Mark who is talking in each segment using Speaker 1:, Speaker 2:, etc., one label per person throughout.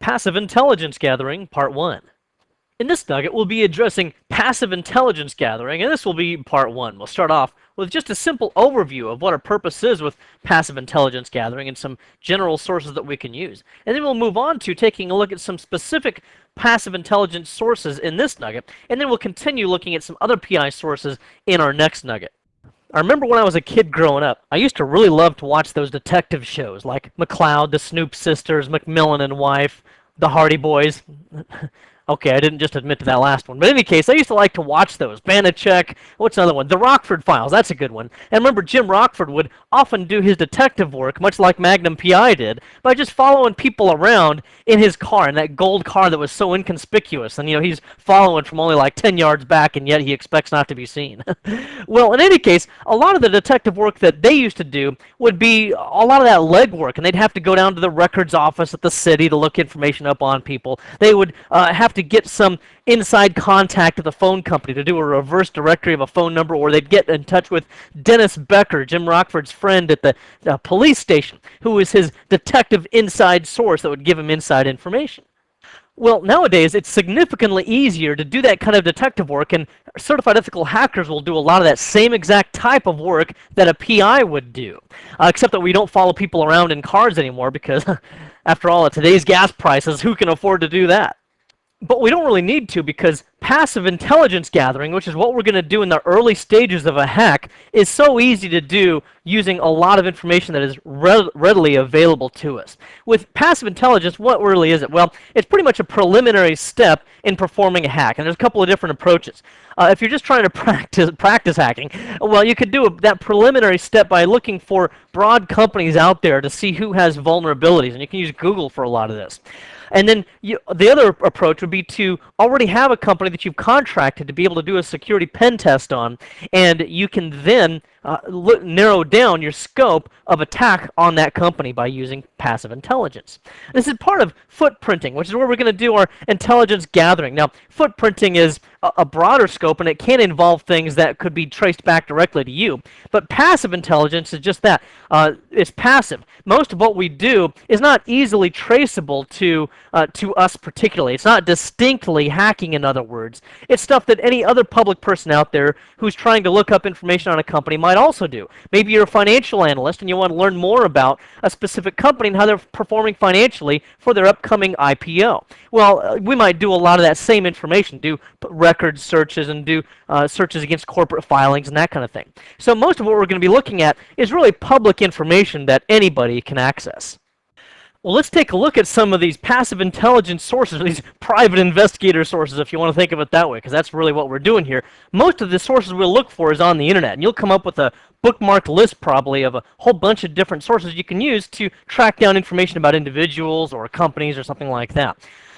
Speaker 1: Passive Intelligence Gathering, Part 1. In this nugget, we'll be addressing passive intelligence gathering, and this will be Part 1. We'll start off with just a simple overview of what our purpose is with passive intelligence gathering and some general sources that we can use. And then we'll move on to taking a look at some specific passive intelligence sources in this nugget, and then we'll continue looking at some other PI sources in our next nugget. I remember when I was a kid growing up, I used to really love to watch those detective shows like McCloud, the Snoop Sisters, Macmillan and Wife, the Hardy Boys. Okay, I didn't just admit to that last one. But in any case, I used to like to watch those. Banachek, what's another one? The Rockford Files, that's a good one. And remember, Jim Rockford would often do his detective work, much like Magnum P.I. did, by just following people around in his car, in that gold car that was so inconspicuous. And, he's following from only like 10 yards back, and yet he expects not to be seen. Well, in any case, a lot of the detective work that they used to do would be a lot of that legwork, and they'd have to go down to the records office at the city to look information up on people. They would have to get some inside contact with a phone company to do a reverse directory of a phone number, or they'd get in touch with Dennis Becker, Jim Rockford's friend at the police station, who was his detective inside source that would give him inside information. Well, nowadays, it's significantly easier to do that kind of detective work, and certified ethical hackers will do a lot of that same exact type of work that a PI would do, except that we don't follow people around in cars anymore because, after all, at today's gas prices, who can afford to do that? But we don't really need to, because passive intelligence gathering, which is what we're going to do in the early stages of a hack, is so easy to do using a lot of information that is readily available to us. With passive intelligence, what really is it? Well, it's pretty much a preliminary step in performing a hack, and there's a couple of different approaches. If you're just trying to practice hacking, well, you could do that preliminary step by looking for broad companies out there to see who has vulnerabilities, and you can use Google for a lot of this. And then the other approach would be to already have a company that you've contracted to be able to do a security pen test on, and you can then narrow down your scope of attack on that company by using passive intelligence. This is part of footprinting, which is where we're going to do our intelligence gathering. Now, footprinting is a broader scope, and it can involve things that could be traced back directly to you. But passive intelligence is just that. It's passive. Most of what we do is not easily traceable to us particularly. It's not distinctly hacking, in other words. It's stuff that any other public person out there who's trying to look up information on a company might also do. Maybe you're a financial analyst and you want to learn more about a specific company and how they're performing financially for their upcoming IPO. Well, we might do a lot of that same information, do record searches and do searches against corporate filings and that kind of thing. So most of what we're going to be looking at is really public information that anybody can access. Well, let's take a look at some of these passive intelligence sources, or these private investigator sources, if you want to think of it that way, because that's really what we're doing here. Most of the sources we'll look for is on the internet, and you'll come up with a bookmarked list probably of a whole bunch of different sources you can use to track down information about individuals or companies or something like that.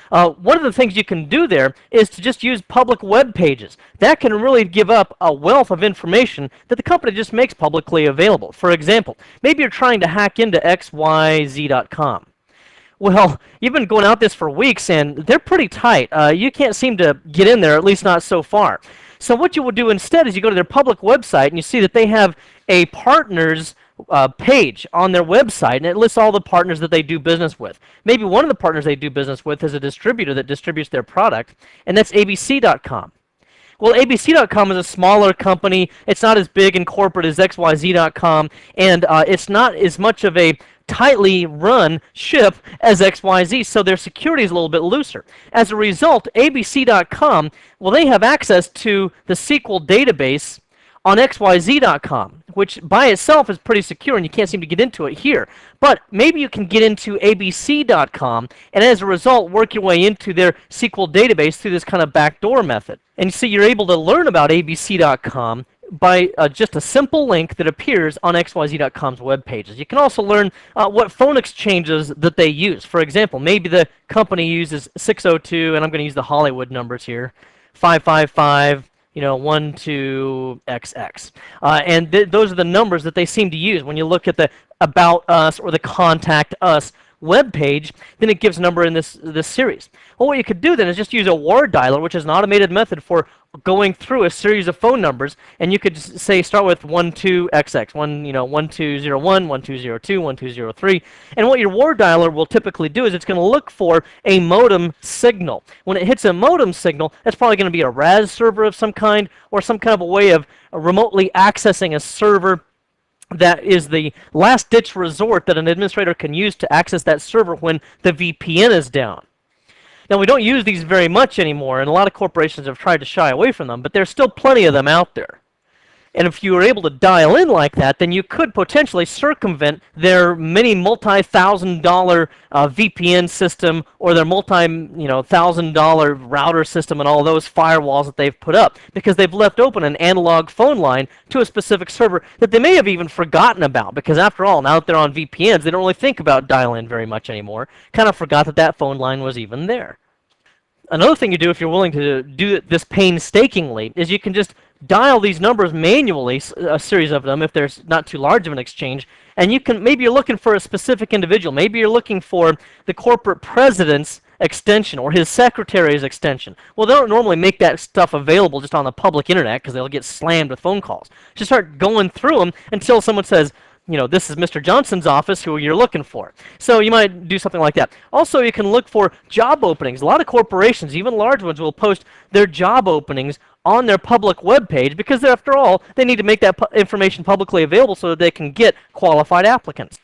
Speaker 1: One of the things you can do there is to just use public web pages. That can really give up a wealth of information that the company just makes publicly available. For example, maybe you're trying to hack into xyz.com. Well, you've been going out this for weeks, and they're pretty tight. You can't seem to get in there, at least not so far. So what you will do instead is you go to their public website, and you see that they have a partners page on their website, and it lists all the partners that they do business with. Maybe one of the partners they do business with is a distributor that distributes their product, and that's abc.com. Well, abc.com is a smaller company. It's not as big and corporate as xyz.com, and it's not as much of a tightly run ship as XYZ, so their security is a little bit looser. As a result, abc.com, well, they have access to the SQL database on xyz.com, which by itself is pretty secure, and you can't seem to get into it here. But maybe you can get into abc.com, and as a result, work your way into their SQL database through this kind of backdoor method. And you see, you're able to learn about abc.com by just a simple link that appears on xyz.com's web pages. You can also learn what phone exchanges that they use. For example, maybe the company uses 602, and I'm going to use the Hollywood numbers here, 555, 12XX. And those are the numbers that they seem to use when you look at the About Us or the Contact Us web page, then it gives a number in this series. Well, what you could do then is just use a word dialer, which is an automated method for going through a series of phone numbers, and you could say start with 12XX, 1201, 1202, 1203, and what your word dialer will typically do is it's going to look for a modem signal. When it hits a modem signal, that's probably going to be a RAS server of some kind, or some kind of a way of remotely accessing a server that is the last-ditch resort that an administrator can use to access that server when the VPN is down. Now, we don't use these very much anymore, and a lot of corporations have tried to shy away from them, but there's still plenty of them out there. And if you were able to dial in like that, then you could potentially circumvent their many multi-thousand-dollar VPN system or their multi-thousand-dollar router system and all those firewalls that they've put up, because they've left open an analog phone line to a specific server that they may have even forgotten about, because after all, now that they're on VPNs, they don't really think about dial-in very much anymore. Kind of forgot that that phone line was even there. Another thing you do if you're willing to do this painstakingly is you can just dial these numbers manually, a series of them, if there's not too large of an exchange, and you can, maybe you're looking for a specific individual. Maybe you're looking for the corporate president's extension or his secretary's extension. Well, they don't normally make that stuff available just on the public internet because they'll get slammed with phone calls. Just start going through them until someone says, this is Mr. Johnson's office, who you're looking for. So you might do something like that. Also, you can look for job openings. A lot of corporations, even large ones, will post their job openings on their public web page because, after all, they need to make that information publicly available so that they can get qualified applicants.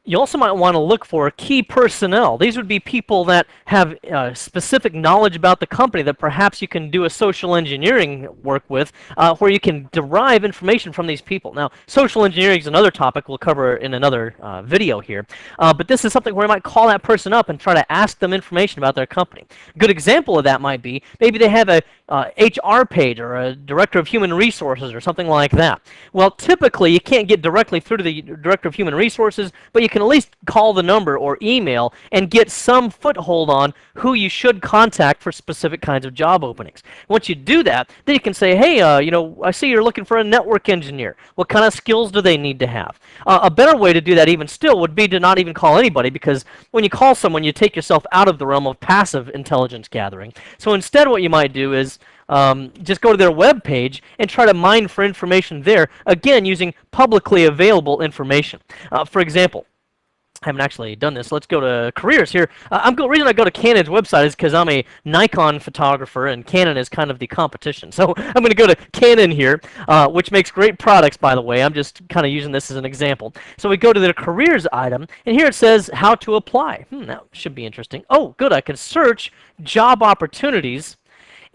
Speaker 1: You also might want to look for key personnel. These would be people that have specific knowledge about the company that perhaps you can do a social engineering work with, where you can derive information from these people. Now, social engineering is another topic we'll cover in another video here, but this is something where you might call that person up and try to ask them information about their company. A good example of that might be maybe they have a HR page or a director of human resources or something like that. Well, typically you can't get directly through to the director of human resources, but you can at least call the number or email and get some foothold on who you should contact for specific kinds of job openings. Once you do that, then you can say, hey, I see you're looking for a network engineer. What kind of skills do they need to have? A better way to do that even still would be to not even call anybody, because when you call someone, you take yourself out of the realm of passive intelligence gathering. So instead what you might do is just go to their web page and try to mine for information there, again, using publicly available information. For example, I haven't actually done this. Let's go to careers here. The reason I go to Canon's website is because I'm a Nikon photographer, and Canon is kind of the competition. So I'm going to go to Canon here, which makes great products, by the way. I'm just kind of using this as an example. So we go to the careers item, and here it says how to apply. That should be interesting. Oh, good. I can search job opportunities.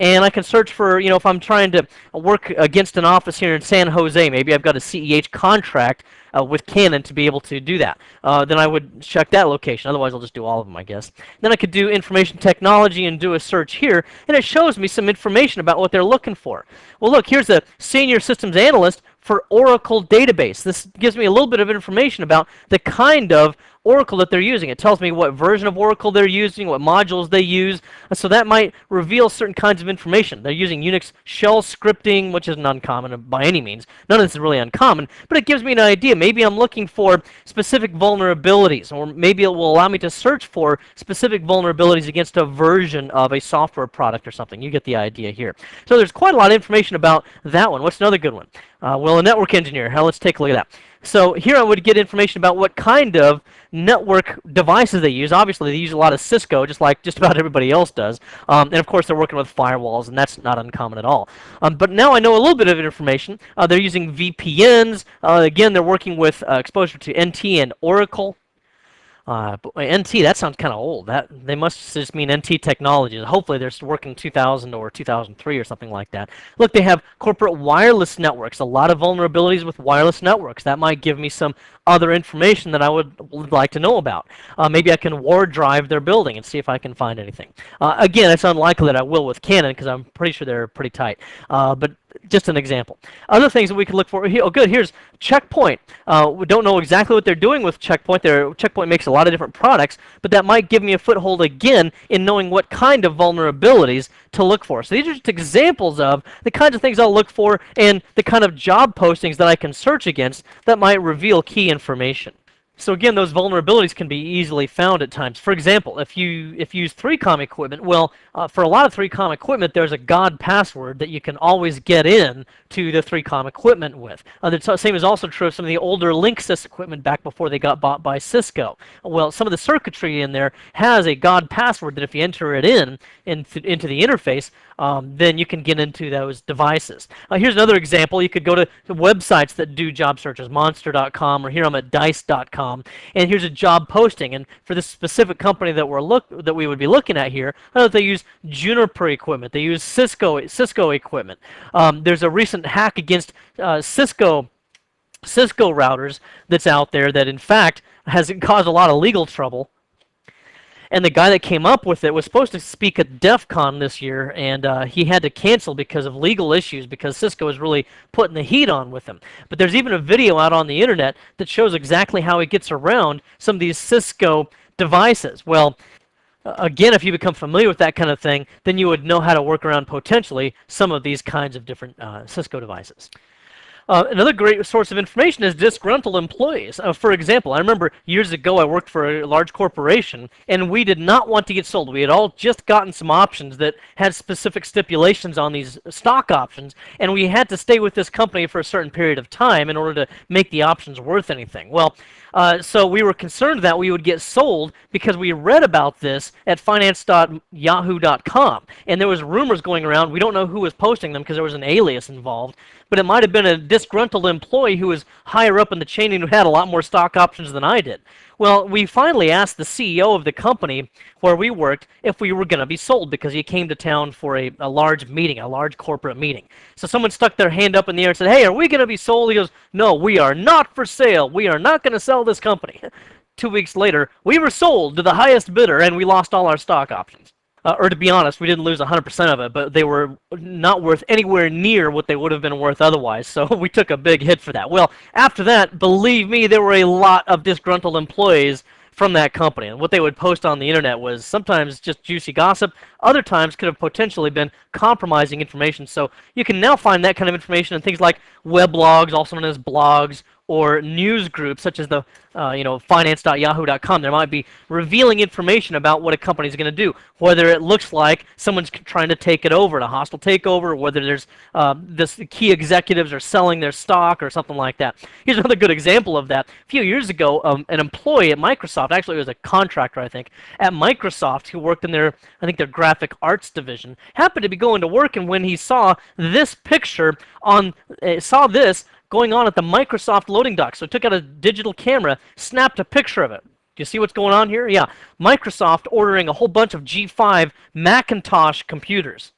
Speaker 1: And I can search for, if I'm trying to work against an office here in San Jose, maybe I've got a CEH contract with Canon to be able to do that. Then I would check that location. Otherwise, I'll just do all of them, I guess. Then I could do information technology and do a search here, and it shows me some information about what they're looking for. Well, look, here's a senior systems analyst for Oracle database. This gives me a little bit of information about the kind of Oracle that they're using. It tells me what version of Oracle they're using, what modules they use, so that might reveal certain kinds of information. They're using Unix shell scripting, which isn't uncommon by any means. None of this is really uncommon, but it gives me an idea. Maybe I'm looking for specific vulnerabilities, or maybe it will allow me to search for specific vulnerabilities against a version of a software product or something. You get the idea here. So there's quite a lot of information about that one. What's another good one? Well, a network engineer. Let's take a look at that. So here I would get information about what kind of network devices they use. Obviously, they use a lot of Cisco, just like just about everybody else does. And of course, they're working with firewalls, and that's not uncommon at all. But now I know a little bit of information. They're using VPNs. Again, they're working with exposure to NT and Oracle. But NT, that sounds kind of old. They must just mean NT Technologies. Hopefully they're working 2000 or 2003 or something like that. Look, they have corporate wireless networks. A lot of vulnerabilities with wireless networks. That might give me some other information that I would like to know about. Maybe I can ward drive their building and see if I can find anything. Again, it's unlikely that I will with Canon because I'm pretty sure they're pretty tight. But just an example. Other things that we could look for. Oh, good. Here's Checkpoint. We don't know exactly what they're doing with Checkpoint. Checkpoint makes a lot of different products, but that might give me a foothold again in knowing what kind of vulnerabilities to look for. So these are just examples of the kinds of things I'll look for and the kind of job postings that I can search against that might reveal key information. So again, those vulnerabilities can be easily found at times. For example, if you use 3Com equipment, well, for a lot of 3Com equipment, there's a God password that you can always get in to the 3Com equipment with. The same is also true of some of the older Linksys equipment back before they got bought by Cisco. Well, some of the circuitry in there has a God password that if you enter it into the interface, then you can get into those devices. Here's another example. You could go to websites that do job searches, monster.com, or here I'm at dice.com, and here's a job posting. And for this specific company that we would be looking at here, I know that they use Juniper equipment, they use Cisco equipment. There's a recent hack against Cisco routers that's out there that in fact has caused a lot of legal trouble. And the guy that came up with it was supposed to speak at DEF CON this year, and he had to cancel because of legal issues, because Cisco was really putting the heat on with him. But there's even a video out on the internet that shows exactly how he gets around some of these Cisco devices. Well, again, if you become familiar with that kind of thing, then you would know how to work around potentially some of these kinds of different Cisco devices. Another great source of information is disgruntled employees. For example, I remember years ago I worked for a large corporation, and we did not want to get sold. We had all just gotten some options that had specific stipulations on these stock options, and we had to stay with this company for a certain period of time in order to make the options worth anything. Well, so we were concerned that we would get sold because we read about this at finance.yahoo.com, and there was rumors going around. We don't know who was posting them because there was an alias involved, but it might have been a disgruntled employee who was higher up in the chain and who had a lot more stock options than I did. Well, we finally asked the CEO of the company where we worked if we were going to be sold, because he came to town for a large meeting, a large corporate meeting. So someone stuck their hand up in the air and said, "Hey, are we going to be sold?" He goes, "No, we are not for sale. We are not going to sell this company." 2 weeks later, we were sold to the highest bidder, and we lost all our stock options. Or to be honest, we didn't lose 100% of it, but they were not worth anywhere near what they would have been worth otherwise, so we took a big hit for that. Well, after that, believe me, there were a lot of disgruntled employees from that company, and what they would post on the internet was sometimes just juicy gossip, other times could have potentially been compromising information. So you can now find that kind of information in things like weblogs, also known as blogs, or news groups such as the finance.yahoo.com. There might be revealing information about what a company is going to do, whether it looks like someone's trying to take it over, a hostile takeover, or whether there's key executives are selling their stock or something like that. Here's another good example of that. A few years ago, an employee at Microsoft, actually it was a contractor, I think, at Microsoft who worked in their graphic arts division, happened to be going to work, and when he saw this picture going on at the Microsoft loading dock. So he took out a digital camera, snapped a picture of it. Do you see what's going on here? Yeah, Microsoft ordering a whole bunch of G5 Macintosh computers.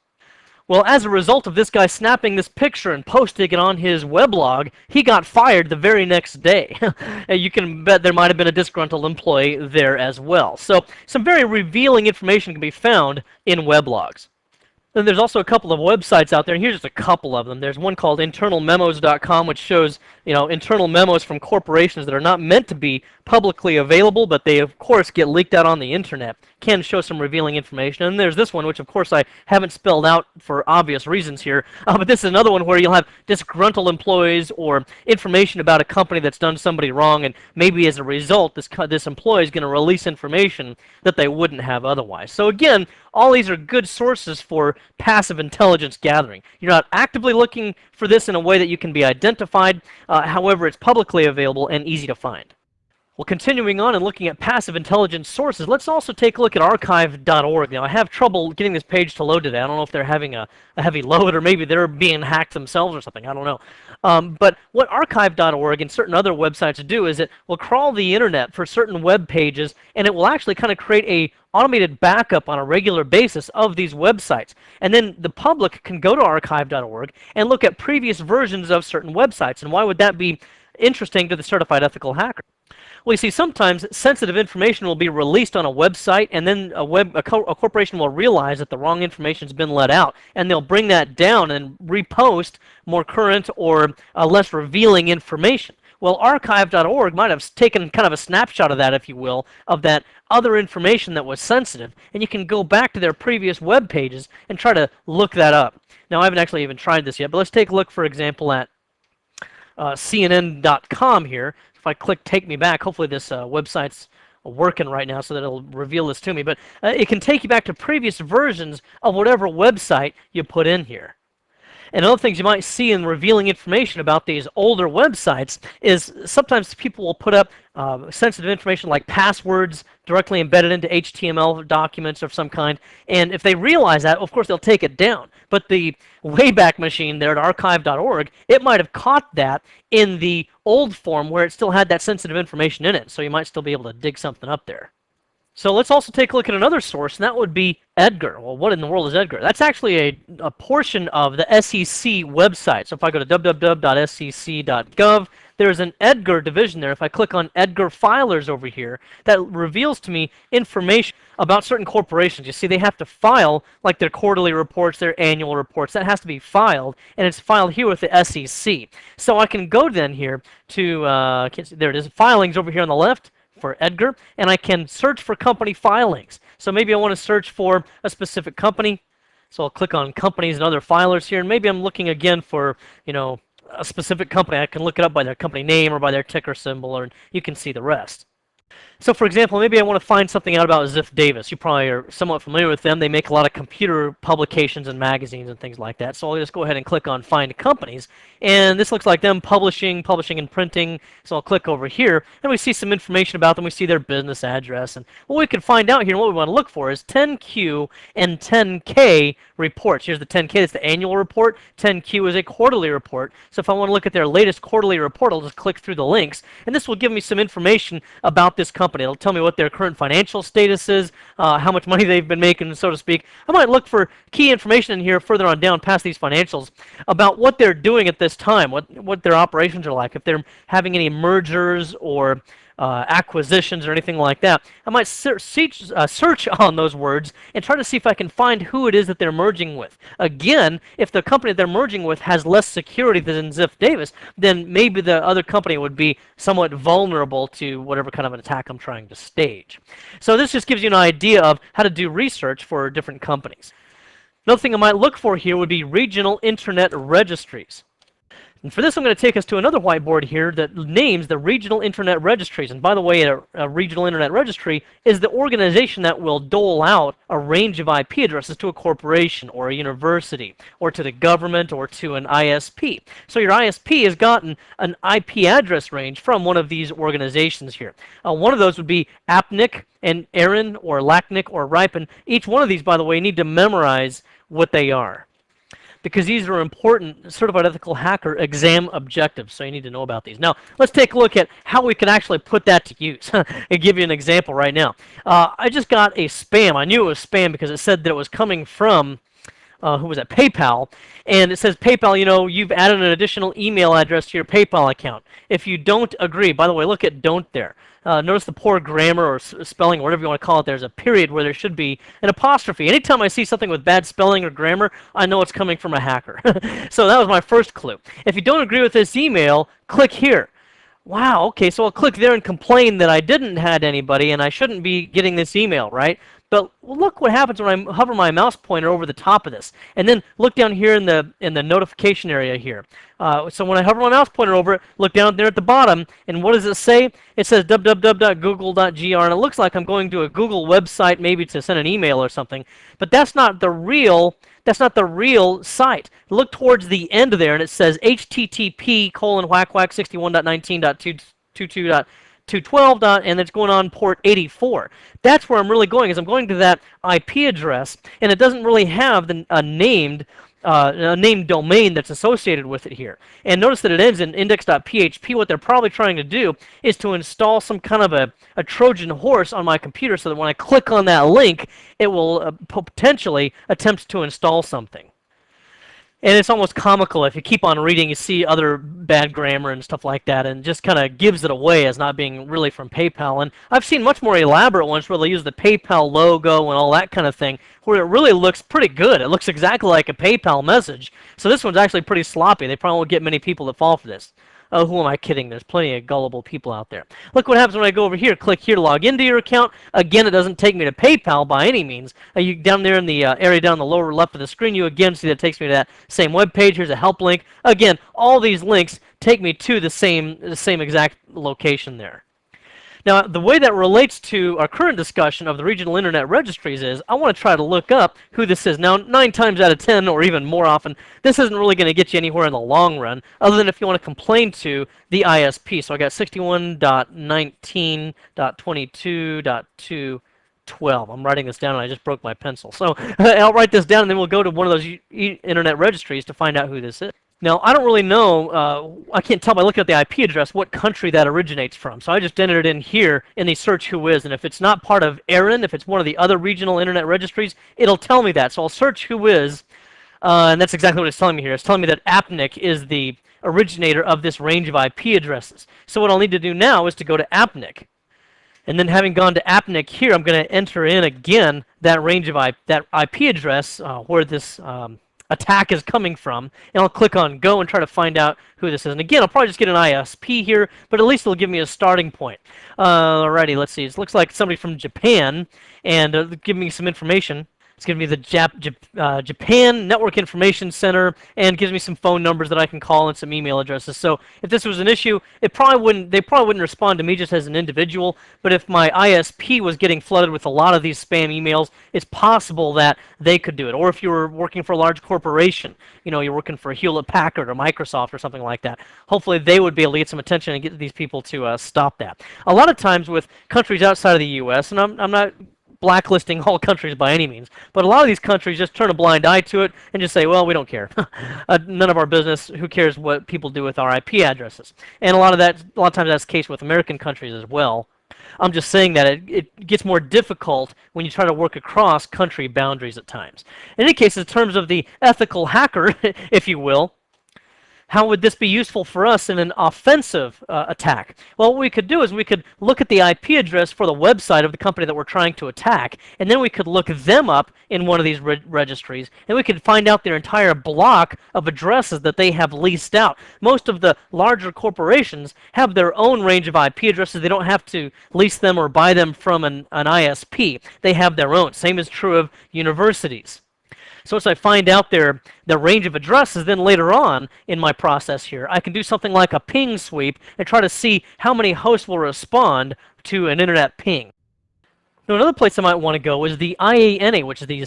Speaker 1: Well, as a result of this guy snapping this picture and posting it on his weblog, he got fired the very next day. You can bet there might have been a disgruntled employee there as well. So some very revealing information can be found in weblogs. Then there's also a couple of websites out there, and here's just a couple of them. There's one called internalmemos.com, which shows internal memos from corporations that are not meant to be publicly available, but they of course get leaked out on the internet. Can show some revealing information. And there's this one, which of course I haven't spelled out for obvious reasons here, but this is another one where you'll have disgruntled employees or information about a company that's done somebody wrong, and maybe as a result this employee is going to release information that they wouldn't have otherwise. So again, all these are good sources for passive intelligence gathering. You're not actively looking for this in a way that you can be identified, however it's publicly available and easy to find. Well, continuing on and looking at passive intelligence sources, let's also take a look at archive.org. Now, I have trouble getting this page to load today. I don't know if they're having a heavy load, or maybe they're being hacked themselves or something. I don't know. But what archive.org and certain other websites do is it will crawl the internet for certain web pages, and it will actually kind of create a automated backup on a regular basis of these websites. And then the public can go to archive.org and look at previous versions of certain websites. And why would that be interesting to the certified ethical hacker? Well, you see, sometimes sensitive information will be released on a website, and then a corporation will realize that the wrong information has been let out, and they'll bring that down and repost more current or less revealing information. Well, archive.org might have taken kind of a snapshot of that, if you will, of that other information that was sensitive, and you can go back to their previous web pages and try to look that up. Now, I haven't actually even tried this yet, but let's take a look, for example, at CNN.com here. If if I click Take Me Back, hopefully this website's working right now so that it'll reveal this to me, but it can take you back to previous versions of whatever website you put in here. And other things you might see in revealing information about these older websites is sometimes people will put up sensitive information like passwords directly embedded into HTML documents of some kind. And if they realize that, of course, they'll take it down. But the Wayback Machine there at archive.org, it might have caught that in the old form where it still had that sensitive information in it. So you might still be able to dig something up there. So let's also take a look at another source, and that would be Edgar. Well, what in the world is Edgar? That's actually a portion of the SEC website. So if I go to www.sec.gov, there's an Edgar division there. If I click on Edgar Filers over here, that reveals to me information about certain corporations. You see, they have to file like their quarterly reports, their annual reports. That has to be filed, and it's filed here with the SEC. So I can go then here to, there it is, filings over here on the left for Edgar, and I can search for company filings. So maybe I want to search for a specific company. So I'll click on companies and other filers here, and maybe I'm looking again for, a specific company. I can look it up by their company name or by their ticker symbol, or you can see the rest. So for example, maybe I want to find something out about Ziff Davis. You probably are somewhat familiar with them. They make a lot of computer publications and magazines and things like that. So I'll just go ahead and click on Find Companies. And this looks like them publishing and printing. So I'll click over here, and we see some information about them. We see their business address. And what we can find out here, and what we want to look for, is 10Q and 10K reports. Here's the 10K, that's the annual report. 10Q is a quarterly report. So if I want to look at their latest quarterly report, I'll just click through the links. And this will give me some information about this company. It'll tell me what their current financial status is, how much money they've been making, so to speak. I might look for key information in here further on down past these financials about what they're doing at this time, what their operations are like, if they're having any mergers or acquisitions or anything like that. I might search on those words and try to see if I can find who it is that they're merging with. Again, if the company they're merging with has less security than Ziff Davis, then maybe the other company would be somewhat vulnerable to whatever kind of an attack I'm trying to stage. So this just gives you an idea of how to do research for different companies. Another thing I might look for here would be regional internet registries. And for this, I'm going to take us to another whiteboard here that names the regional internet registries. And by the way, a regional internet registry is the organization that will dole out a range of IP addresses to a corporation or a university or to the government or to an ISP. So your ISP has gotten an IP address range from one of these organizations here. One of those would be APNIC and ARIN or LACNIC or RIPEN. Each one of these, by the way, you need to memorize what they are, because these are important Certified Ethical Hacker exam objectives, so you need to know about these. Now, let's take a look at how we can actually put that to use. I'll give you an example right now. I just got a spam. I knew it was spam because it said that it was coming from, who was that, PayPal. And it says, PayPal, you've added an additional email address to your PayPal account. If you don't agree, by the way, look at don't there. Notice the poor grammar or spelling, or whatever you want to call it. There's a period where there should be an apostrophe. Anytime I see something with bad spelling or grammar, I know it's coming from a hacker. So that was my first clue. If you don't agree with this email, click here. Wow, okay, so I'll click there and complain that I didn't add anybody and I shouldn't be getting this email, right? But look what happens when I hover my mouse pointer over the top of this. And then look down here in the notification area here. So when I hover my mouse pointer over it, look down there at the bottom, and what does it say? It says www.google.gr, and it looks like I'm going to a Google website maybe to send an email or something. But that's not the real site. Look towards the end there, and it says http://61.19.222.212. And it's going on port 84. That's where I'm really going, is I'm going to that IP address, and it doesn't really have a named domain that's associated with it here. And notice that it ends in index.php. What they're probably trying to do is to install some kind of a Trojan horse on my computer so that when I click on that link, it will potentially attempt to install something. And it's almost comical. If you keep on reading, you see other bad grammar and stuff like that, and just kind of gives it away as not being really from PayPal. And I've seen much more elaborate ones where they use the PayPal logo and all that kind of thing, where it really looks pretty good. It looks exactly like a PayPal message. So this one's actually pretty sloppy. They probably won't get many people that fall for this. Oh, who am I kidding? There's plenty of gullible people out there. Look what happens when I go over here, click here to log into your account. Again, it doesn't take me to PayPal by any means. You down there in the area down the lower left of the screen, you again see that it takes me to that same web page. Here's a help link. Again, all these links take me to the same exact location there. Now, the way that relates to our current discussion of the regional internet registries is I want to try to look up who this is. Now, 9 times out of 10, or even more often, this isn't really going to get you anywhere in the long run, other than if you want to complain to the ISP. So I got 61.19.22.212. I'm writing this down, and I just broke my pencil. So I'll write this down, and then we'll go to one of those internet registries to find out who this is. Now, I don't really know, I can't tell by looking at the IP address what country that originates from. So I just entered it in here in the search who is. And if it's not part of ARIN, if it's one of the other regional internet registries, it'll tell me that. So I'll search who is, and that's exactly what it's telling me here. It's telling me that APNIC is the originator of this range of IP addresses. So what I'll need to do now is to go to APNIC. And then having gone to APNIC here, I'm going to enter in again that range of that IP address where this attack is coming from, and I'll click on go and try to find out who this is. And again, I'll probably just get an ISP here, but at least it'll give me a starting point. Alrighty, let's see. It looks like somebody from Japan, and give me some information. It's giving me the Japan Network Information Center, and gives me some phone numbers that I can call and some email addresses. So if this was an issue, they probably wouldn't respond to me just as an individual. But if my ISP was getting flooded with a lot of these spam emails, it's possible that they could do it. Or if you were working for a large corporation, you're working for Hewlett Packard or Microsoft or something like that, hopefully they would be able to get some attention and get these people to stop that. A lot of times with countries outside of the U.S., and I'm not blacklisting all countries by any means, but a lot of these countries just turn a blind eye to it and just say, well, we don't care. None of our business. Who cares what people do with our IP addresses? And a lot of times that's the case with American countries as well. I'm just saying that it gets more difficult when you try to work across country boundaries at times. In any case, in terms of the ethical hacker, if you will, how would this be useful for us in an offensive attack? Well, what we could do is we could look at the IP address for the website of the company that we're trying to attack, and then we could look them up in one of these registries, and we could find out their entire block of addresses that they have leased out. Most of the larger corporations have their own range of IP addresses. They don't have to lease them or buy them from an ISP. They have their own. Same is true of universities. So once I find out their range of addresses, then later on in my process here, I can do something like a ping sweep and try to see how many hosts will respond to an internet ping. Now, another place I might want to go is the IANA, which is the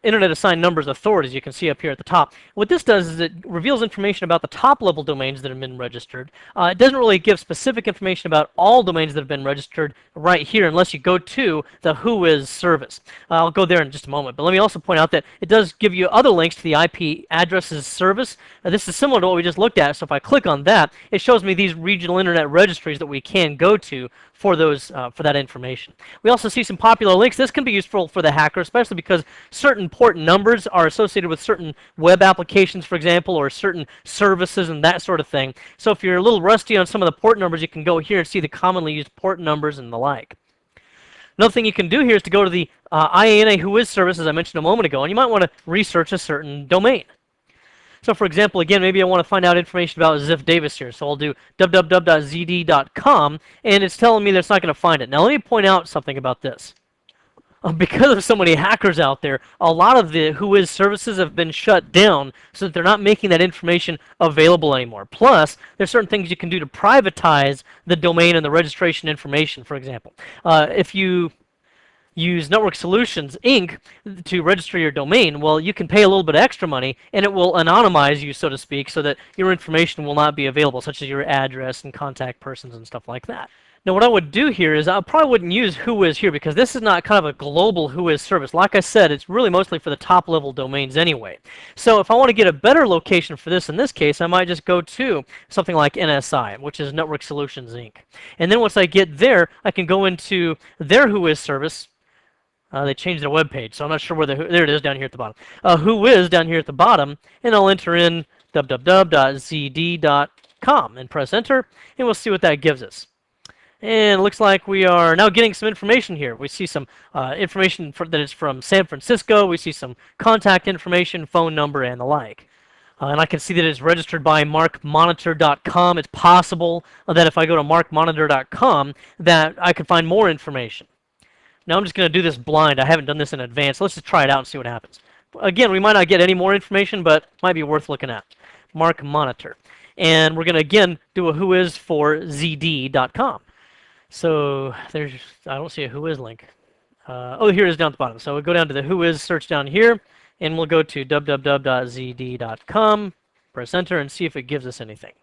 Speaker 1: Internet Assigned Numbers Authority, as you can see up here at the top. What this does is it reveals information about the top-level domains that have been registered. It doesn't really give specific information about all domains that have been registered right here unless you go to the WHOIS service. I'll go there in just a moment, but let me also point out that it does give you other links to the IP addresses service. This is similar to what we just looked at, so if I click on that, it shows me these regional internet registries that we can go to for that information. We also see some popular links. This can be useful for the hacker, especially because certain port numbers are associated with certain web applications, for example, or certain services and that sort of thing. So if you're a little rusty on some of the port numbers, you can go here and see the commonly used port numbers and the like. Another thing you can do here is to go to the IANA WHOIS service, as I mentioned a moment ago, and you might want to research a certain domain. So for example, again, maybe I want to find out information about Ziff Davis here. So I'll do www.zd.com, and it's telling me that it's not going to find it. Now let me point out something about this. Because of so many hackers out there, a lot of the WHOIS services have been shut down so that they're not making that information available anymore. Plus, there's certain things you can do to privatize the domain and the registration information, for example. If you use Network Solutions, Inc. to register your domain, well, you can pay a little bit of extra money, and it will anonymize you, so to speak, so that your information will not be available, such as your address and contact persons and stuff like that. Now, what I would do here is I probably wouldn't use WHOIS here because this is not kind of a global WHOIS service. Like I said, it's really mostly for the top-level domains anyway. So if I want to get a better location for this, in this case, I might just go to something like NSI, which is Network Solutions, Inc. And then once I get there, I can go into their WHOIS service. They changed their web page, so I'm not sure where there it is down here at the bottom. WHOIS down here at the bottom, and I'll enter in www.zd.com and press enter, and we'll see what that gives us. And it looks like we are now getting some information here. We see some information that is from San Francisco. We see some contact information, phone number, and the like. And I can see that it's registered by markmonitor.com. It's possible that if I go to markmonitor.com that I can find more information. Now I'm just going to do this blind. I haven't done this in advance. Let's just try it out and see what happens. Again, we might not get any more information, but might be worth looking at. Mark Monitor. And we're going to, again, do a whois for zd.com. So there's, I don't see a whois link. Oh, here it is down at the bottom. So we'll go down to the whois search down here, and we'll go to www.zd.com, press enter, and see if it gives us anything.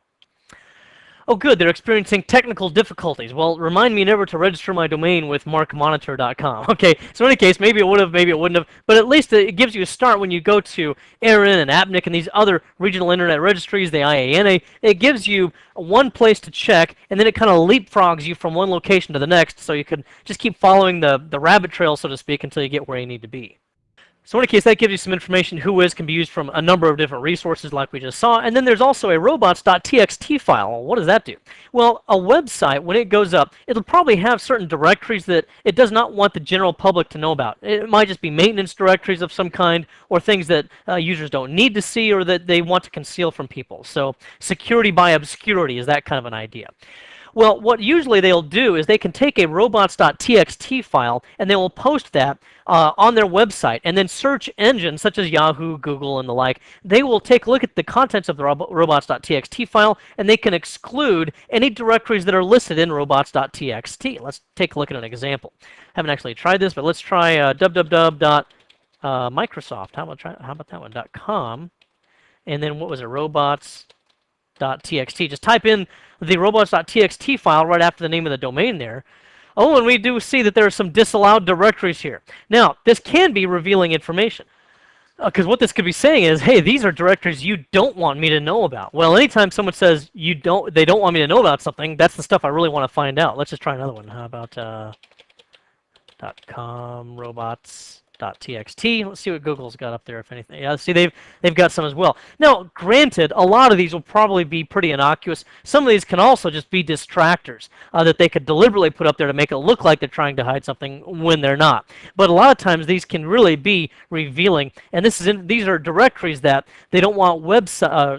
Speaker 1: Oh, good, they're experiencing technical difficulties. Well, remind me never to register my domain with markmonitor.com. Okay, so in any case, maybe it would have, maybe it wouldn't have, but at least it gives you a start when you go to ARIN and APNIC and these other regional internet registries, the IANA. It gives you one place to check, and then it kind of leapfrogs you from one location to the next, so you can just keep following the rabbit trail, so to speak, until you get where you need to be. So in any case, that gives you some information. Whois can be used from a number of different resources like we just saw. And then there's also a robots.txt file. What does that do? Well, a website, when it goes up, it'll probably have certain directories that it does not want the general public to know about. It might just be maintenance directories of some kind, or things that users don't need to see or that they want to conceal from people. So security by obscurity is that kind of an idea. Well, what usually they'll do is they can take a robots.txt file and they will post that on their website, and then search engines such as Yahoo, Google, and the like, they will take a look at the contents of the robots.txt file, and they can exclude any directories that are listed in robots.txt. Let's take a look at an example. I haven't actually tried this, but let's try www.microsoft. How about that one? .com, and then what was it? Robots.txt. Just type in the robots.txt file right after the name of the domain there. Oh, and we do see that there are some disallowed directories here. Now, this can be revealing information. Because what this could be saying is, hey, these are directories you don't want me to know about. Well, anytime someone says they don't want me to know about something, that's the stuff I really want to find out. Let's just try another one. How about .com, robots.txt. Let's see what Google's got up there, if anything. Yeah, see, they've got some as well. Now, granted, a lot of these will probably be pretty innocuous. Some of these can also just be distractors that they could deliberately put up there to make it look like they're trying to hide something when they're not. But a lot of times these can really be revealing, and these are directories that they don't want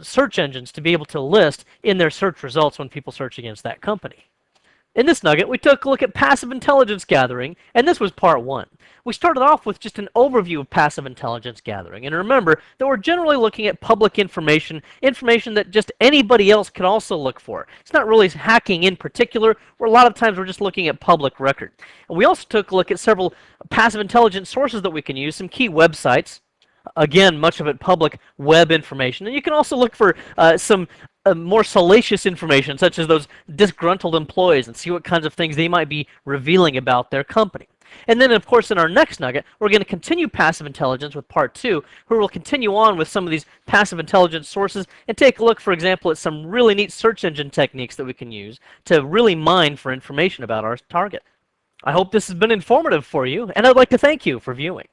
Speaker 1: search engines to be able to list in their search results when people search against that company. In this nugget, we took a look at passive intelligence gathering, and this was part one. We started off with just an overview of passive intelligence gathering, and remember that we're generally looking at public information that just anybody else can also look for. It's not really hacking in particular, where a lot of times we're just looking at public record. And we also took a look at several passive intelligence sources that we can use, some key websites. Again, much of it public web information. And you can also look for some more salacious information, such as those disgruntled employees, and see what kinds of things they might be revealing about their company. And then, of course, in our next nugget, we're going to continue passive intelligence with part two, where we'll continue on with some of these passive intelligence sources and take a look, for example, at some really neat search engine techniques that we can use to really mine for information about our target. I hope this has been informative for you, and I'd like to thank you for viewing.